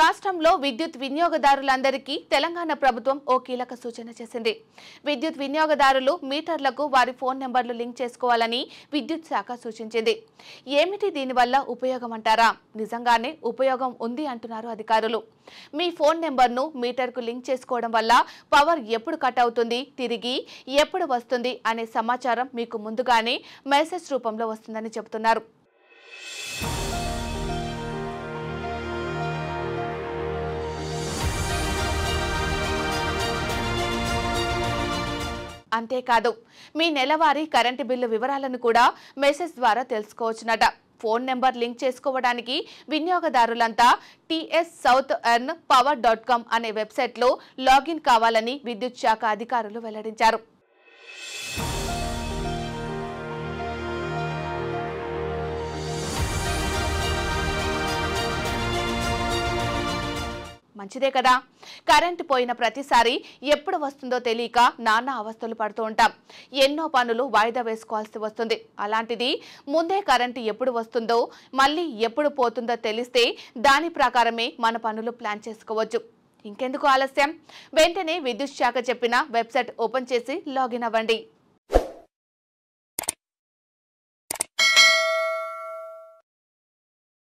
రాష్ట్రంలో విద్యుత్ వినియోగదారులందరికీ తెలంగాణ ప్రభుత్వం ఓ కీలక సూచన చేసింది. విద్యుత్ వినియోగదారులు మీటర్లకు వారి ఫోన్ నెంబర్లు లింక్ చేసుకోవాలని విద్యుత్ శాఖ సూచించింది. ఏమిటి దీనివల్ల ఉపయోగం అంటారా? నిజంగానే ఉపయోగం ఉంది అంటున్నారు అధికారులు. మీ ఫోన్ నెంబర్ను మీటర్కు లింక్ చేసుకోవడం వల్ల పవర్ ఎప్పుడు కట్ అవుతుంది, తిరిగి ఎప్పుడు వస్తుంది అనే సమాచారం మీకు ముందుగానే మెసేజ్ రూపంలో వస్తుందని చెబుతున్నారు. అంతేకాదు, మీ నెలవారీ కరెంటు బిల్లు వివరాలను కూడా మెసేజ్ ద్వారా తెలుసుకోవచ్చునట. ఫోన్ నెంబర్ లింక్ చేసుకోవడానికి వినియోగదారులంతా tssouthernpower.com అనే వెబ్సైట్లో లాగిన్ కావాలని విద్యుత్ శాఖ అధికారులు వెల్లడించారు. మంచిదే కదా. కరెంటు పోయిన ప్రతిసారి ఎప్పుడు వస్తుందో తెలియక నానా అవస్థలు పడుతూ ఉంటాం. ఎన్నో పనులు వాయిదా వేసుకోవాల్సి వస్తుంది. అలాంటిది ముందే కరెంటు ఎప్పుడు వస్తుందో, మళ్ళీ ఎప్పుడు పోతుందో తెలిస్తే దాని ప్రకారమే మన పనులు ప్లాన్ చేసుకోవచ్చు. ఇంకెందుకు ఆలస్యం? వెంటనే విద్యుత్ శాఖ చెప్పిన వెబ్సైట్ ఓపెన్ చేసి లాగిన్ అవ్వండి.